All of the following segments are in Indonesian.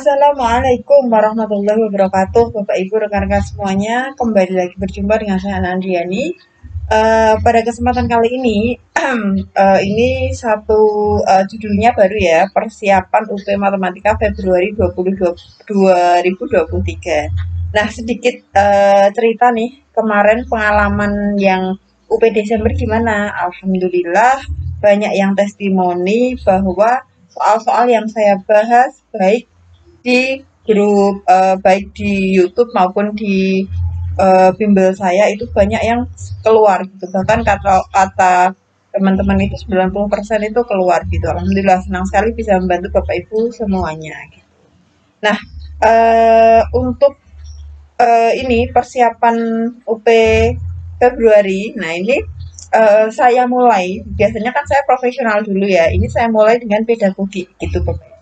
Assalamualaikum warahmatullahi wabarakatuh, Bapak Ibu rekan-rekan semuanya. Kembali lagi berjumpa dengan saya Ana Andriani. Pada kesempatan kali ini, ini satu judulnya baru ya, persiapan UP Matematika Februari 2023. Nah, sedikit cerita nih, kemarin pengalaman yang UP Desember gimana? Alhamdulillah banyak yang testimoni bahwa soal-soal yang saya bahas baik di grup baik di YouTube maupun di bimbel saya itu banyak yang keluar gitu. Bahkan kata teman-teman itu 90% itu keluar gitu. Alhamdulillah senang sekali bisa membantu Bapak Ibu semuanya gitu. Nah, untuk ini persiapan UP Februari. Nah, ini saya mulai, biasanya kan saya profesional dulu ya. Ini saya mulai dengan pedagogi gitu Bapak.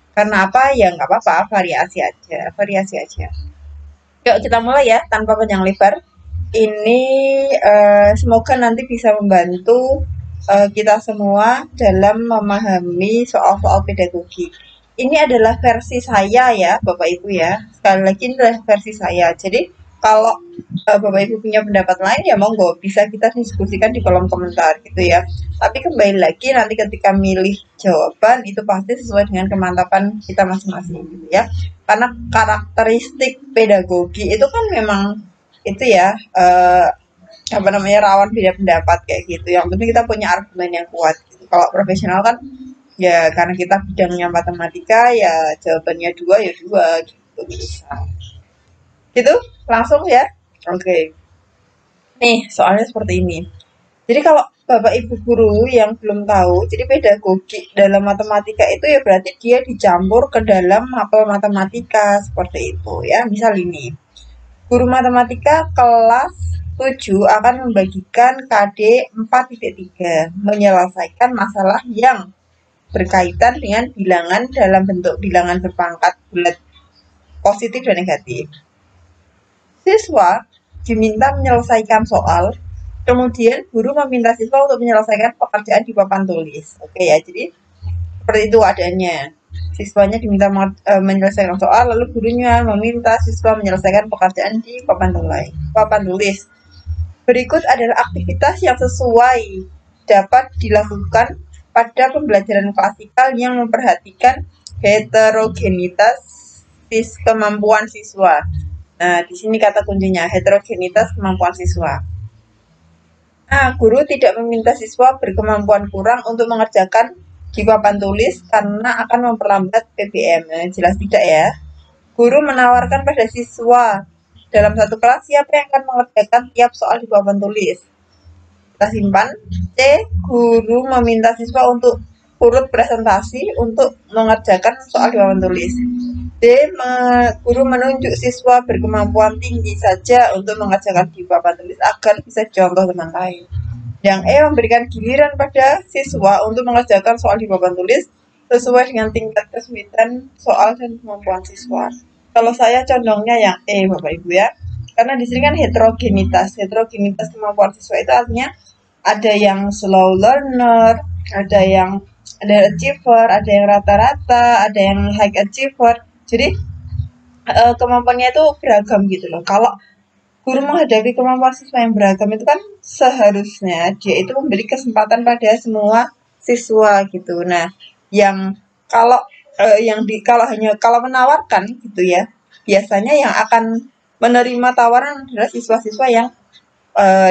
Karena apa? Ya nggak apa-apa, variasi aja, variasi aja. Yuk kita mulai ya, tanpa panjang lebar. Ini semoga nanti bisa membantu kita semua dalam memahami soal-soal pedagogi. Ini adalah versi saya ya, Bapak Ibu ya. Sekali lagi ini adalah versi saya. Jadi kalau Bapak Ibu punya pendapat lain ya monggo bisa kita diskusikan di kolom komentar gitu ya. Tapi kembali lagi nanti ketika milih jawaban itu pasti sesuai dengan kemantapan kita masing-masing gitu ya. Karena karakteristik pedagogi itu kan memang itu ya apa namanya rawan beda pendapat kayak gitu. Yang penting kita punya argumen yang kuat. Gitu. Kalau profesional kan ya karena kita bidangnya matematika ya jawabannya dua ya dua gitu bisa. Gitu langsung ya. Oke. Nih soalnya seperti ini. Jadi kalau Bapak Ibu guru yang belum tahu, jadi pedagogi dalam matematika itu ya berarti dia dicampur ke dalam mapel matematika seperti itu ya. Misal ini, guru matematika kelas 7 akan membagikan KD 4.3 menyelesaikan masalah yang berkaitan dengan bilangan dalam bentuk bilangan berpangkat bulat positif dan negatif. Siswa diminta menyelesaikan soal, kemudian guru meminta siswa untuk menyelesaikan pekerjaan di papan tulis. Oke ya, jadi seperti itu adanya. Siswanya diminta menyelesaikan soal, lalu gurunya meminta siswa menyelesaikan pekerjaan di papan tulis. Berikut adalah aktivitas yang sesuai dapat dilakukan pada pembelajaran klasikal yang memperhatikan heterogenitas kemampuan siswa. Nah, di sini kata kuncinya, heterogenitas kemampuan siswa. Guru tidak meminta siswa berkemampuan kurang untuk mengerjakan di papan tulis karena akan memperlambat PBM. Nah, jelas tidak ya. Guru menawarkan pada siswa dalam satu kelas siapa yang akan mengerjakan tiap soal di papan tulis. Kita simpan. C. Guru meminta siswa untuk urut presentasi untuk mengerjakan soal di papan tulis. D. Guru menunjuk siswa berkemampuan tinggi saja untuk mengerjakan di papan tulis agar bisa contoh teman lain. Yang E. Memberikan giliran pada siswa untuk mengerjakan soal di papan tulis sesuai dengan tingkat kesulitan soal dan kemampuan siswa. Kalau saya condongnya yang E, Bapak Ibu ya. Karena di sini kan heterogenitas kemampuan siswa itu artinya ada yang slow learner, ada yang achiever, ada yang rata-rata, ada yang high achiever. Jadi kemampuannya itu beragam gitu loh. Kalau guru menghadapi kemampuan siswa yang beragam itu kan seharusnya dia itu memberi kesempatan pada semua siswa gitu. Nah, yang kalau kalau menawarkan gitu ya, biasanya yang akan menerima tawaran adalah siswa-siswa yang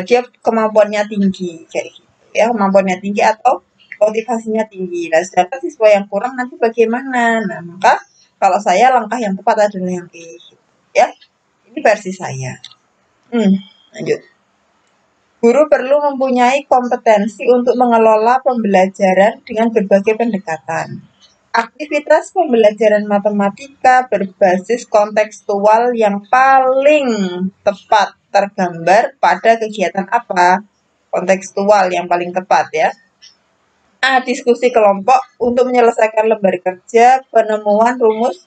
dia kemampuannya tinggi kayak gitu ya, kemampuannya tinggi atau motivasinya tinggi. Nah, sedangkan siswa yang kurang nanti bagaimana? Nah, maka kalau saya langkah yang tepat adalah yang E. Ya, ini versi saya. Lanjut. Guru perlu mempunyai kompetensi untuk mengelola pembelajaran dengan berbagai pendekatan. Aktivitas pembelajaran matematika berbasis kontekstual yang paling tepat tergambar pada kegiatan apa? Kontekstual yang paling tepat ya. A. Diskusi kelompok untuk menyelesaikan lembar kerja penemuan rumus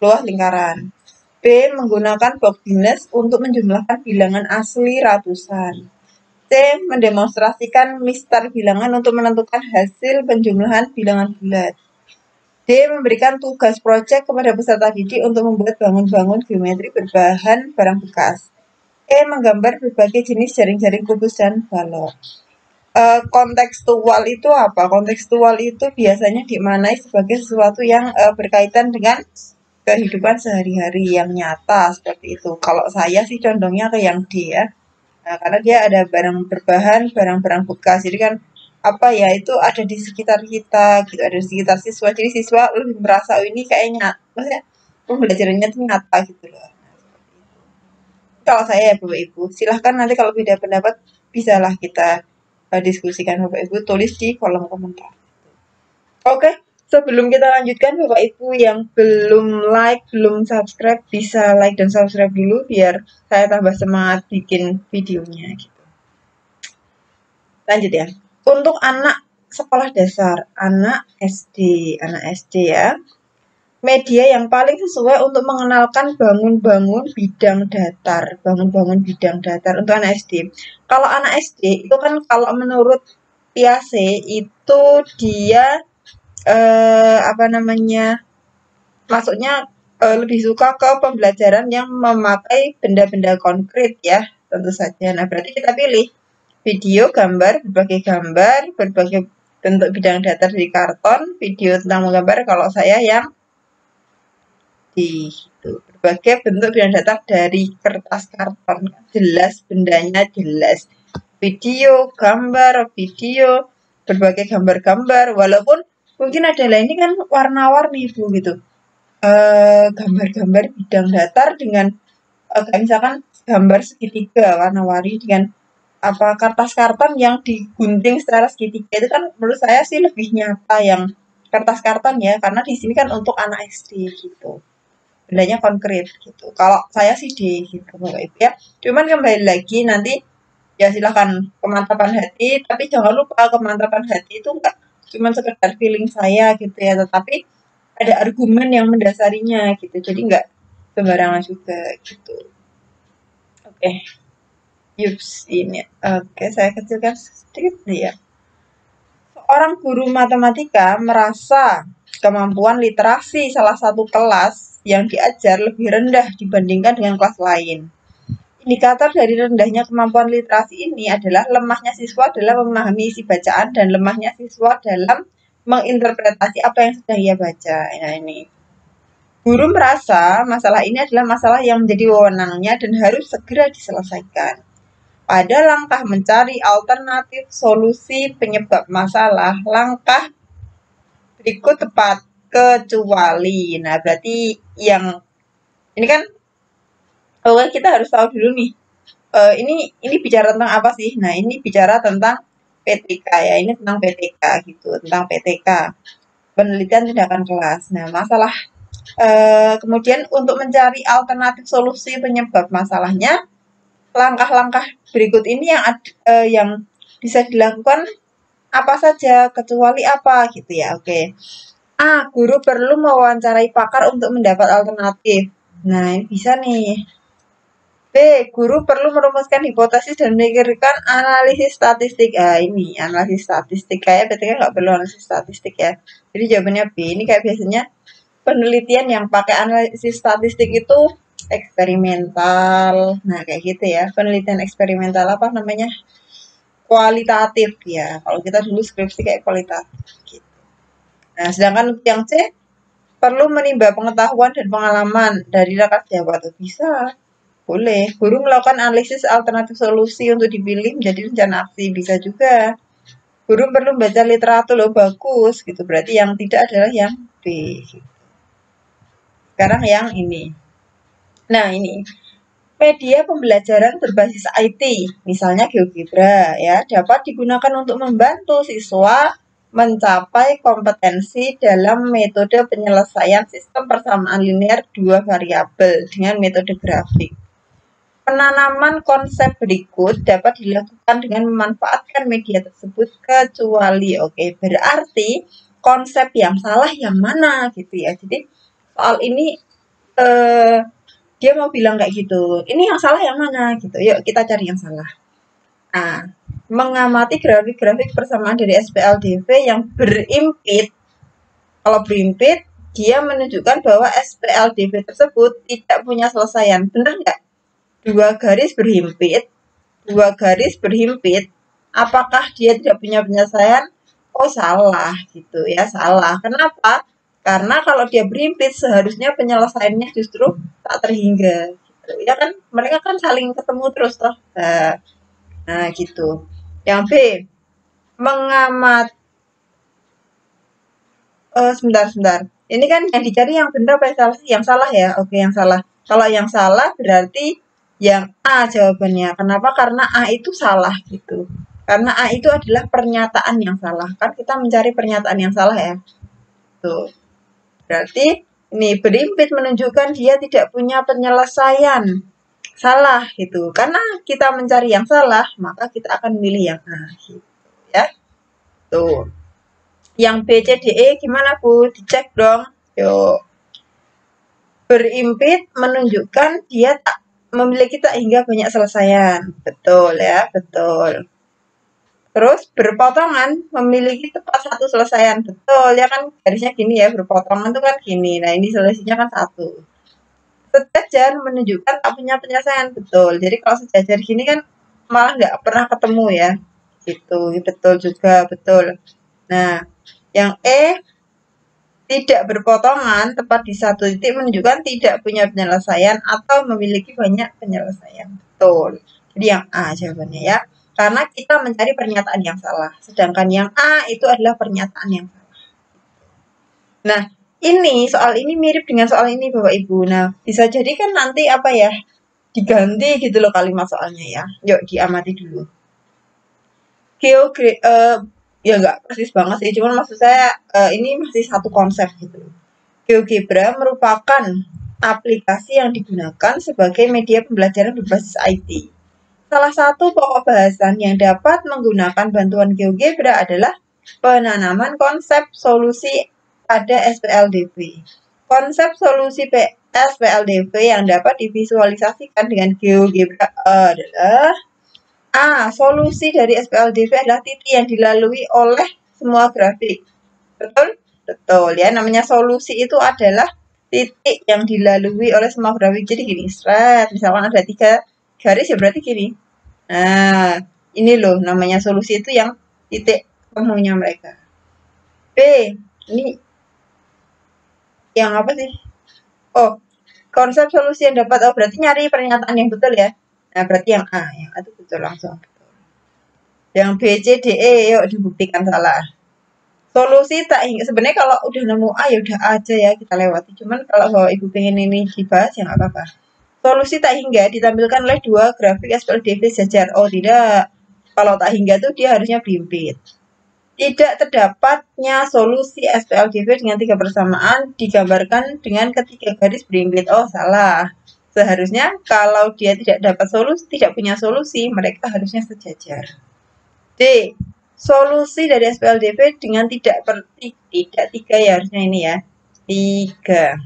luas lingkaran. B. Menggunakan box Guinness untuk menjumlahkan bilangan asli ratusan. C. Mendemonstrasikan mistar bilangan untuk menentukan hasil penjumlahan bilangan bulat. D. Memberikan tugas proyek kepada peserta didik untuk membuat bangun-bangun geometri berbahan barang bekas. E. Menggambar berbagai jenis jaring-jaring kubus dan balok. Kontekstual itu apa? Kontekstual itu biasanya dimaknai sebagai sesuatu yang berkaitan dengan kehidupan sehari-hari yang nyata seperti itu. Kalau saya sih condongnya ke yang D ya. Nah, karena dia ada barang berbahan, barang-barang bekas. Jadi kan apa ya itu ada di sekitar kita gitu, ada di sekitar siswa. Jadi siswa lebih merasa oh, ini kayaknya maksudnya pembelajarannya tuh nyata gitu loh. Kalau saya ya Bapak Ibu, silahkan nanti kalau beda pendapat bisalah kita diskusikan Bapak Ibu, tulis di kolom komentar. Oke, sebelum kita lanjutkan Bapak Ibu yang belum like, belum subscribe, bisa like dan subscribe dulu biar saya tambah semangat bikin videonya gitu. Lanjut ya. Untuk anak sekolah dasar, anak SD ya. Media yang paling sesuai untuk mengenalkan bangun-bangun bidang datar. Bangun-bangun bidang datar untuk anak SD. Kalau anak SD itu kan kalau menurut Piaget itu dia apa namanya? Masuknya lebih suka ke pembelajaran yang memakai benda-benda konkret ya, tentu saja. Nah, berarti kita pilih video, gambar, berbagai bentuk bidang datar di karton, video tentang menggambar. Kalau saya yang di itu berbagai bentuk bidang datar dari kertas karton, jelas bendanya jelas. Video, berbagai gambar-gambar, walaupun mungkin ada lain ini kan warna-warni Bu gitu. Gambar-gambar bidang datar dengan kayak misalkan gambar segitiga warna-warni dengan apa kertas karton yang digunting secara segitiga itu kan menurut saya sih lebih nyata yang kertas karton ya karena di sini kan untuk anak SD gitu bendanya konkret gitu. Kalau saya sih di gitu Bapak Ibu ya. Cuman kembali lagi nanti ya silahkan kemantapan hati tapi jangan lupa kemantapan hati itu enggak cuma sekedar feeling saya gitu ya tetapi ada argumen yang mendasarinya gitu jadi nggak sembarangan juga gitu. Oke. Yups ini oke saya kecilkan sedikit ya. Seorang guru matematika merasa kemampuan literasi salah satu kelas yang diajar lebih rendah dibandingkan dengan kelas lain. Indikator dari rendahnya kemampuan literasi ini adalah lemahnya siswa dalam memahami isi bacaan dan lemahnya siswa dalam menginterpretasi apa yang sedang ia baca. Nah ini. Guru merasa masalah ini adalah masalah yang menjadi wewenangnya dan harus segera diselesaikan. Pada langkah mencari alternatif solusi penyebab masalah, langkah berikut tepat kecuali. Nah, berarti yang ini kan kita harus tahu dulu nih. Ini bicara tentang apa sih? Nah, ini bicara tentang PTK ya. Ini tentang PTK gitu, tentang PTK. Penelitian tindakan kelas. Nah, masalah kemudian untuk mencari alternatif solusi penyebab masalahnya, langkah-langkah berikut ini yang bisa dilakukan apa saja, kecuali apa gitu ya. Oke. A. Guru perlu mewawancarai pakar untuk mendapat alternatif. Nah, ini bisa nih. B. Guru perlu merumuskan hipotesis dan memikirkan analisis statistik. Ini analisis statistik. Kayak PTK nggak perlu analisis statistik ya. Jadi jawabannya B. Ini kayak biasanya penelitian yang pakai analisis statistik itu eksperimental. Nah, kayak gitu ya. Penelitian eksperimental apa namanya? Kualitatif ya. Kalau kita dulu skripsi kayak kualitatif gitu. Nah, sedangkan untuk yang C perlu menimba pengetahuan dan pengalaman dari rekan sejawat. Bisa. Boleh. Guru melakukan analisis alternatif solusi untuk dipilih menjadi rencana aksi. Bisa juga. Guru perlu membaca literatur loh bagus gitu. Berarti yang tidak adalah yang B. Sekarang yang ini. Nah, ini media pembelajaran berbasis IT, misalnya GeoGebra ya, dapat digunakan untuk membantu siswa mencapai kompetensi dalam metode penyelesaian sistem persamaan linear dua variabel dengan metode grafik. Penanaman konsep berikut dapat dilakukan dengan memanfaatkan media tersebut kecuali berarti konsep yang salah yang mana gitu ya. Jadi soal ini dia mau bilang kayak gitu. Ini yang salah yang mana gitu. Yuk kita cari yang salah. Nah, mengamati grafik-grafik persamaan dari SPLDV yang berimpit Kalau berhimpit, dia menunjukkan bahwa SPLDV tersebut tidak punya selesaian. Benar nggak? Dua garis berhimpit, apakah dia tidak punya penyelesaian? Oh, salah gitu ya, salah. Kenapa? Karena kalau dia berhimpit, seharusnya penyelesaiannya justru tak terhingga. Gitu. Ya kan, mereka kan saling ketemu terus toh. Nah gitu. Yang B, mengamat. Sebentar, sebentar. Ini kan yang dicari yang benar apa yang salah sih? Yang salah ya? Oke, yang salah. Kalau yang salah berarti yang A jawabannya. Kenapa? Karena A itu salah gitu. Karena A itu adalah pernyataan yang salah. Kan kita mencari pernyataan yang salah ya. Tuh. Berarti ini berimpit menunjukkan dia tidak punya penyelesaian. Salah gitu. Karena kita mencari yang salah, maka kita akan memilih yang A gitu ya. Tuh. Yang B, C, D, E gimana Bu? Dicek dong. Yuk. Berimpit menunjukkan dia tak memiliki tak hingga banyak selesaian. Betul ya, betul. Terus berpotongan memiliki tepat satu selesaian. Betul ya kan garisnya gini ya, berpotongan tuh kan gini. Nah ini selisihnya kan satu. Sejajar menunjukkan tak punya penyelesaian. Betul. Jadi kalau sejajar gini kan malah nggak pernah ketemu ya. Gitu, betul juga, betul. Nah, yang E tidak berpotongan tepat di satu titik menunjukkan tidak punya penyelesaian atau memiliki banyak penyelesaian. Betul. Jadi yang A jawabannya ya. Karena kita mencari pernyataan yang salah. Sedangkan yang A itu adalah pernyataan yang salah. Nah, ini soal ini mirip dengan soal ini Bapak Ibu. Nah, bisa jadi kan nanti apa ya? Diganti gitu loh kalimat soalnya ya. Yuk diamati dulu. Ya nggak persis banget sih, cuman maksud saya ini masih satu konsep gitu. GeoGebra merupakan aplikasi yang digunakan sebagai media pembelajaran berbasis IT. Salah satu pokok bahasan yang dapat menggunakan bantuan GeoGebra adalah penanaman konsep solusi pada SPLDV. Konsep solusi SPLDV yang dapat divisualisasikan dengan GeoGebra adalah A. Solusi dari SPLDV adalah titik yang dilalui oleh semua grafik. Betul? Betul ya, namanya solusi itu adalah titik yang dilalui oleh semua grafik. Jadi gini, misalkan ada 3 garis ya berarti gini. Nah, ini loh namanya solusi itu yang titik temunya mereka. B, ini yang apa sih? Oh, konsep solusi yang dapat, oh berarti nyari pernyataan yang betul ya. Nah, berarti yang A itu betul langsung. Yang B, C, D, E, yuk dibuktikan salah. Solusi tak hingga sebenarnya kalau udah nemu A ya udah aja ya kita lewati. Cuman kalau Bapak Ibu pengen ini dibahas ya nggak apa-apa. Solusi tak hingga ditampilkan oleh 2 grafik SPLDV sejajar. Oh tidak. Kalau tak hingga tuh dia harusnya berimpit. Tidak terdapatnya solusi SPLDV dengan 3 persamaan digambarkan dengan ketiga garis berimpit. Oh salah. Seharusnya kalau dia tidak dapat solusi, tidak punya solusi, mereka harusnya sejajar. D. Solusi dari SPLDV dengan tidak tiga ya harusnya ini ya. 3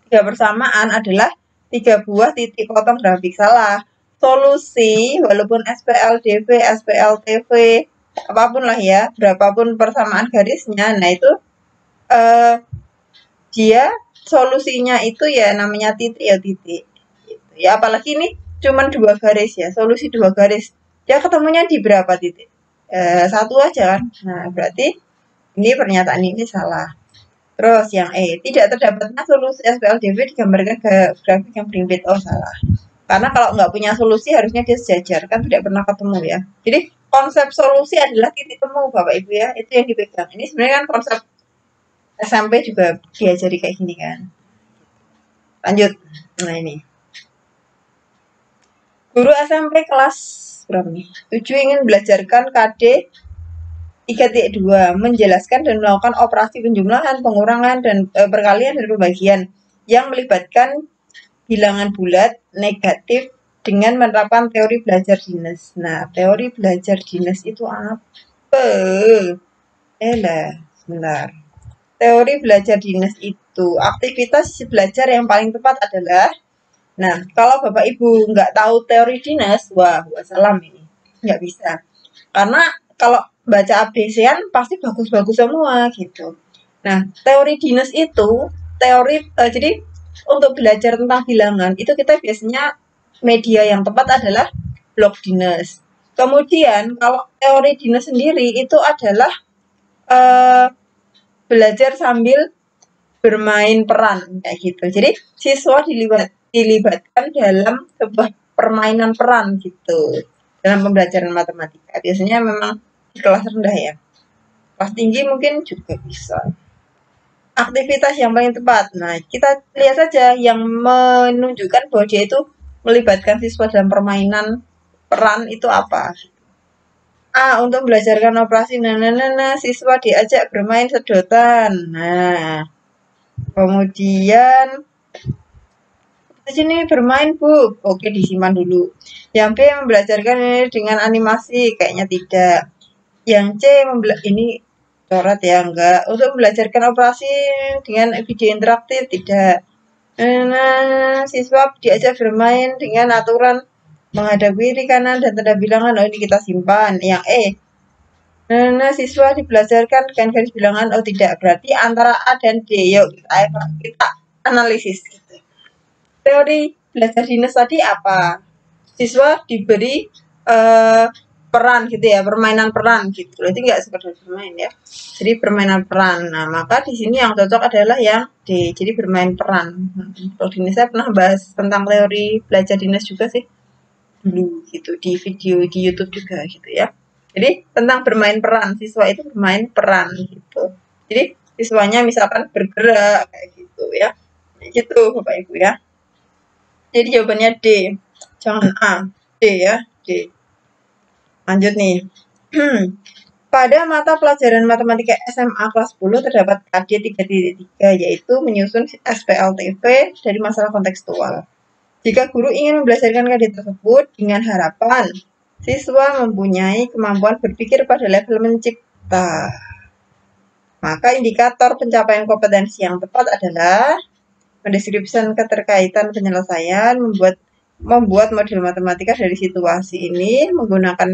persamaan adalah 3 buah titik potong grafik. Salah. Solusi walaupun SPLDV, SPLTV, apapun lah ya, berapapun persamaan garisnya, nah itu dia solusinya itu ya namanya titik ya titik. Gitu. Ya apalagi ini cuman 2 garis ya, solusi 2 garis. Dia ketemunya di berapa titik? 1 aja kan. Nah, berarti ini pernyataan ini salah. Terus yang E, tidak terdapatnya solusi SPLDV digambarkan ke grafik yang berimpit. Oh, salah. Karena kalau nggak punya solusi harusnya dia sejajar, kan tidak pernah ketemu ya. Jadi konsep solusi adalah titik temu Bapak Ibu ya, itu yang dipegang. Ini sebenarnya kan konsep SMP juga diajari kayak gini kan. Lanjut. Nah ini. Guru SMP kelas berapa nih? 7 ingin belajarkan KD 3.2 menjelaskan dan melakukan operasi penjumlahan, pengurangan, dan perkalian dan pembagian yang melibatkan bilangan bulat negatif dengan menerapkan teori belajar dinas. Nah, teori belajar dinas itu apa? Sebentar. Teori belajar dinas itu aktivitas belajar yang paling tepat adalah, nah, kalau Bapak Ibu nggak tahu teori dinas, wah, wassalam ini. Nggak bisa. Karena kalau baca ABC-an pasti bagus-bagus semua gitu. Nah, teori Dines itu jadi untuk belajar tentang bilangan itu kita biasanya media yang tepat adalah blog Dines. Kemudian kalau teori Dines sendiri itu adalah eh, belajar sambil bermain peran kayak gitu. Jadi siswa dilibatkan dalam sebuah permainan peran gitu dalam pembelajaran matematika. Biasanya memang di kelas rendah ya. Kelas tinggi mungkin juga bisa. Aktivitas yang paling tepat. Nah, kita lihat saja yang menunjukkan bahwa dia itu melibatkan siswa dalam permainan peran itu apa. A. Untuk belajarkan operasi siswa diajak bermain sedotan. Nah, kemudian di sini bermain Bu. Oke, disimpan dulu. Yang B membelajarkan ini dengan animasi, kayaknya tidak. Yang C ini coret ya, enggak. Untuk membelajarkan operasi dengan video interaktif, tidak. Nah, siswa diajak bermain dengan aturan menghadap kiri kanan dan tanda bilangan. Oh, ini kita simpan. Yang E. Nah, siswa dibelajarkan dengan garis bilangan. Oh, tidak. Berarti antara A dan D. Yuk, kita analisis. Teori belajar dinas tadi apa? Siswa diberi eh, peran gitu ya, permainan peran gitu. Jadi nggak sekedar bermain ya. Jadi permainan peran. Nah, maka di sini yang cocok adalah yang D. Jadi bermain peran. Kalau dinas saya pernah bahas tentang teori belajar dinas juga sih dulu gitu di video di YouTube juga gitu ya. Jadi tentang bermain peran, siswa itu bermain peran gitu. Jadi siswanya misalkan bergerak kayak gitu ya. Gitu Bapak Ibu ya. Jadi jawabannya D. Jangan A. D ya. D. Lanjut nih. Pada mata pelajaran matematika SMA kelas 10 terdapat KD 3.3 yaitu menyusun SPLTV dari masalah kontekstual. Jika guru ingin membelajarkan KD tersebut dengan harapan siswa mempunyai kemampuan berpikir pada level mencipta, maka indikator pencapaian kompetensi yang tepat adalah mendeskripsikan keterkaitan penyelesaian, membuat model matematika dari situasi ini menggunakan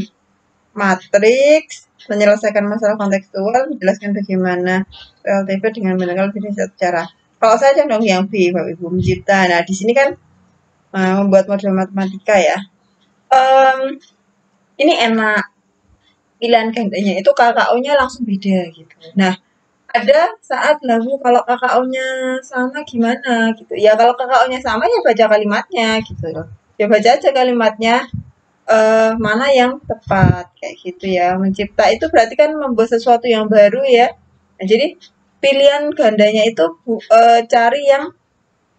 matriks, menyelesaikan masalah kontekstual, menjelaskan bagaimana PLTP dengan menggunakan bisnis secara. Kalau saya condong yang B, Bapak Ibu, mencipta. Nah, di sini kan membuat model matematika ya. Ini enak. Pilihan gandanya itu KKO-nya langsung beda gitu. Nah, ada saat lalu kalau KKO-nya sama gimana gitu. Ya kalau KKO-nya sama ya baca kalimatnya gitu loh. Ya baca aja kalimatnya mana yang tepat kayak gitu ya. Mencipta itu berarti kan membuat sesuatu yang baru ya. Nah, jadi pilihan gandanya itu cari yang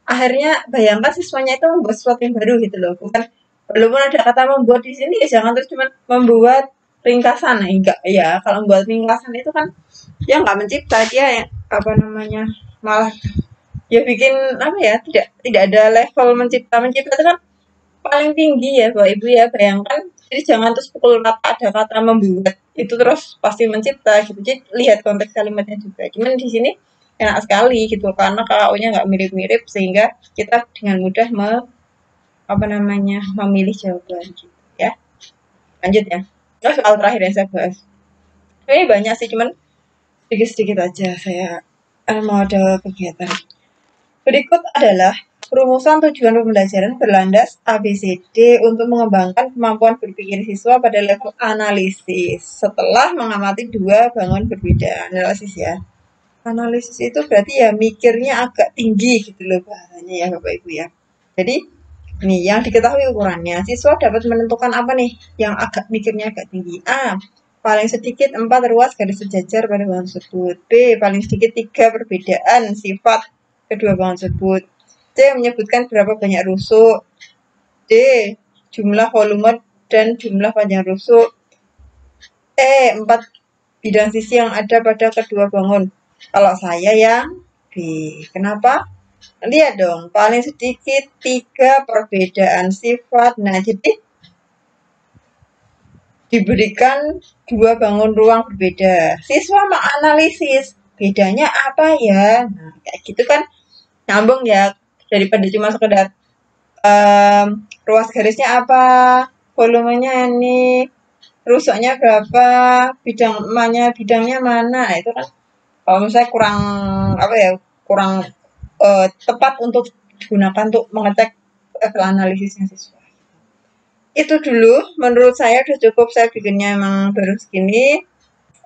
akhirnya bayangkan siswanya itu membuat sesuatu yang baru gitu loh. Bukan walaupun ada kata membuat di sini ya jangan terus cuma membuat ringkasan. Nah, enggak ya. Kalau membuat ringkasan itu kan dia nggak mencipta, dia yang apa namanya malah ya bikin apa ya tidak ada level mencipta itu kan paling tinggi ya Bapak Ibu ya, bayangkan. Jadi jangan terus pukul rata ada kata membuat itu terus pasti mencipta gitu. Jadi lihat konteks kalimatnya juga. Cuman di sini enak sekali gitu karena KO-nya nggak mirip-mirip sehingga kita dengan mudah apa namanya memilih jawaban gitu ya. Lanjut ya. Nah, soal terakhir yang saya bahas. Ini banyak sih cuman sedikit-sedikit aja saya mau ada kegiatan. Berikut adalah rumusan tujuan pembelajaran berlandas ABCD untuk mengembangkan kemampuan berpikir siswa pada level analisis setelah mengamati dua bangun berbeda. Analisis ya. Analisis itu berarti ya mikirnya agak tinggi gitu loh bahasanya ya Bapak Ibu ya. Jadi nih yang diketahui ukurannya, siswa dapat menentukan apa nih yang agak mikirnya agak tinggi. A. Paling sedikit 4 ruas garis sejajar pada bangun tersebut. B. Paling sedikit 3 perbedaan sifat kedua bangun tersebut. C. Menyebutkan berapa banyak rusuk. D. Jumlah volume dan jumlah panjang rusuk. E. 4 bidang sisi yang ada pada kedua bangun. Kalau saya yang B. Kenapa? Lihat dong, paling sedikit 3 perbedaan sifat. Nah, jadi diberikan 2 bangun ruang berbeda. Siswa menganalisis, bedanya apa ya? Nah, kayak gitu kan nyambung ya, daripada cuma sekedar ruas garisnya apa, volumenya ini, rusuknya berapa, bidangnya mana, nah, itu kan Kalau misalnya kurang apa ya, kurang tepat untuk digunakan untuk mengecek level analisisnya siswa. Itu dulu menurut saya udah cukup, saya bikinnya emang baru segini.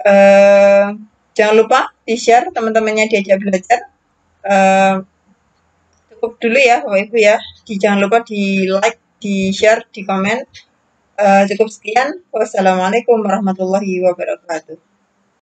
Eh, Jangan lupa di-share teman-temannya diajak belajar. Eh, Cukup dulu ya Bapak Ibu ya. Jangan lupa di-like, di-share, di komen. Cukup sekian. Wassalamualaikum warahmatullahi wabarakatuh.